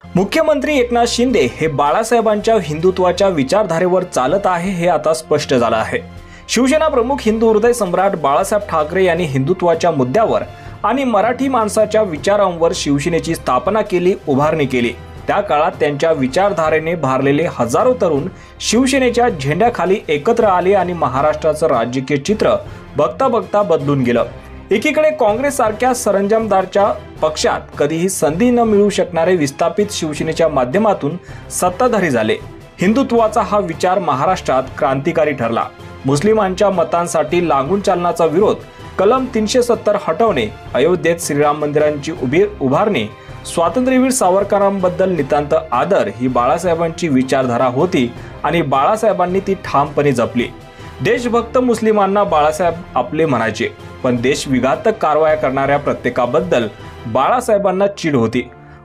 मुख्यमंत्री एकनाथ शिंदे हे बाळासाहेबांच्या हिंदुत्वाच्या विचारधारेवर चालत आहे हे आता स्पष्ट झालं आहे। शिवसेना प्रमुख हिंदू हृदय सम्राट बाळासाहेब ठाकरे यांनी हिंदुत्वाच्या मुद्द्यावर आणि मराठी माणसाच्या विचारांवर शिवसेनेची स्थापना केली, उभारणी केली। त्या काळात त्यांच्या विचारधारेने भारलेले हजारो तरुण शिवसेनेच्या झेंड्याखाली एकत्र आले आणि महाराष्ट्राचं राजकीय चित्र बघता बघता बदलून गेलं। एकीकडे काँग्रेस सारख्या सरंजामदारच्या पक्षात कधीही संधी न मिळू शकणारे विस्थापित शिवसेनेच्या माध्यमातून सत्ताधारी झाले। हिंदुत्वाचा हा विचार महाराष्ट्रात क्रांतिकारी ठरला। मुस्लिमांच्या मतांसाठी लागून चालण्याचा विरोध, कलम 370 हटवणे, अयोध्येत श्रीराम मंदिरांची उभारणी, स्वातंत्र्यवीर सावरकरांबद्दल नितांत आदर ही बाळासाहेबांची विचारधारा होती आणि बाळासाहेबांनी ती ठामपणे जपली। देशभक्त मुस्लिमांना बाळासाहेब आपले म्हणायचे, पण देशविघातक कारवाया करणाऱ्या प्रत्येकाबद्दल बाळासाहेबांना चीड होती।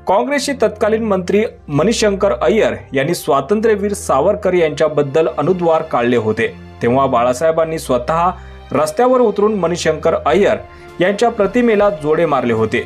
काँग्रेसचे तत्कालीन मंत्री मणिशंकर अय्यर यांनी स्वातंत्र्यवीर सावरकर यांच्याबद्दल अनुद्वार काढले होते। तेव्हा बाळासाहेबांनी स्वतः रस्त्यावर उतरून मणिशंकर अय्यर यांच्या प्रतिमेला जोडे मारले होते।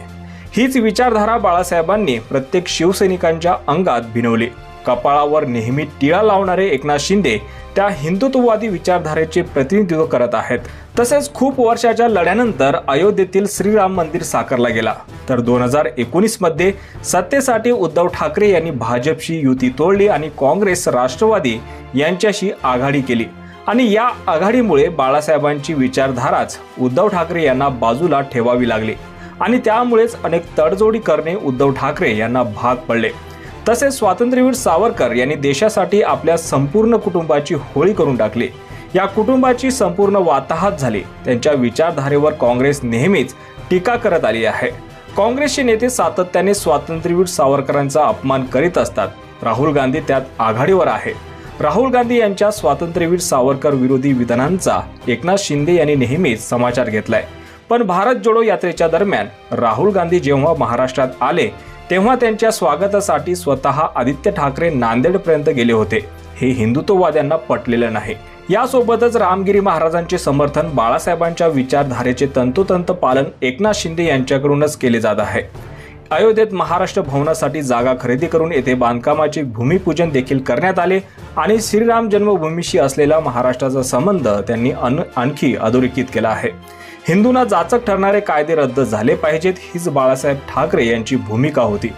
हीच विचारधारा बाळासाहेबांनी प्रत्येक शिवसैनिकांच्या अंगात भिनवली। कपाळावर नेहमी टिळा लावणारे एकनाथ शिंदे त्या हिंदुत्ववादी विचारधारेचे प्रतिनिधित्व करत आहेत। तसेच खूप वर्षाच्या लढ्यानंतर अयोध्येतील श्रीराम मंदिर साकारला गेला, तर 2019 मध्ये सत्तेसाठी उद्धव ठाकरे यांनी भाजपशी युती तोडली आणि काँग्रेस, राष्ट्रवादी यांच्याशी आघाडी केली आणि या आघाडीमुळे बाळासाहेबांची विचारधाराच उद्धव ठाकरे यांना बाजूला ठेवावी लागली आणि त्यामुळेच अनेक तडजोडी करणे उद्धव ठाकरे यांना भाग पडले। तसेच स्वातंत्र्यवीर सावरकर यांनी देशासाठी आपल्या संपूर्ण कुटुंबाची होळी करून टाकली। या कुटुंबाची संपूर्ण वाताहत झाली। त्यांच्या विचारधारेवर काँग्रेस नेहमीच टीका करत आली आहे। काँग्रेसचे नेते सातत्याने स्वातंत्र्यवीर सावरकरांचा अपमान करीत असतात। राहुल गांधी त्यात आघाडीवर आहे। राहुल गांधी यांच्या स्वातंत्र्यवीर सावरकर विरोधी विधानांचा एकनाथ शिंदे यांनी नेहमीच समाचार घेतलाय। पण भारत जोडो यात्रेच्या दरम्यान राहुल गांधी जेव्हा महाराष्ट्रात आले तेव्हा त्यांच्या स्वागतासाठी स्वतः आदित्य ठाकरे नांदेडपर्यंत गेले होते। हे हिंदुत्ववाद्यांना पटलेलं नाही। यासोबतच रामगिरी महाराजांचे समर्थन, बाळासाहेबांच्या विचारधारेचे तंतोतंत पालन एकनाथ शिंदे यांच्याकडूनच केले जात आहे। अयोध्येत महाराष्ट्र भवनासाठी जागा खरेदी करून येथे बांधकामाचे भूमिपूजन देखील करण्यात आले आणि श्रीराम जन्मभूमीशी असलेला महाराष्ट्राचा संबंध त्यांनी आणखी अधोरेखित केला आहे। हिंदूंना जाचक ठरणारे कायदे रद्द झाले पाहिजेत हीच बाळासाहेब ठाकरे यांची भूमिका होती।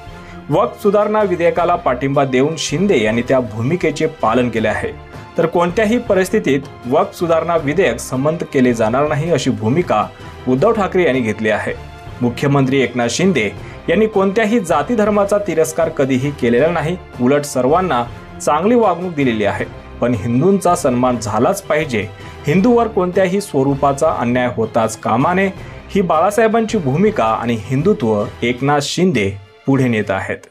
वक्फ सुधारणा विधेयकाला पाठिंबा देऊन शिंदे यांनी त्या भूमिकेचे पालन केले आहे। तर कोणत्याही परिस्थितीत वक्फ सुधारणा विधेयक संमत केले जाणार नाही अशी भूमिका उद्धव ठाकरे यांनी घेतली आहे। मुख्यमंत्री एकनाथ शिंदे यांनी कोणत्याही जाती धर्माचा तिरस्कार कधीही केलेला नाही, उलट सर्वांना चांगली वागणूक दिलेली आहे। पण हिंदूंचा सन्मान झालाच पाहिजे, हिंदूवर कोणत्याही स्वरूपाचा अन्याय होताच कामा नये ही बाळासाहेबांची भूमिका आणि हिंदुत्व एकनाथ शिंदे पुढे नेत आहेत।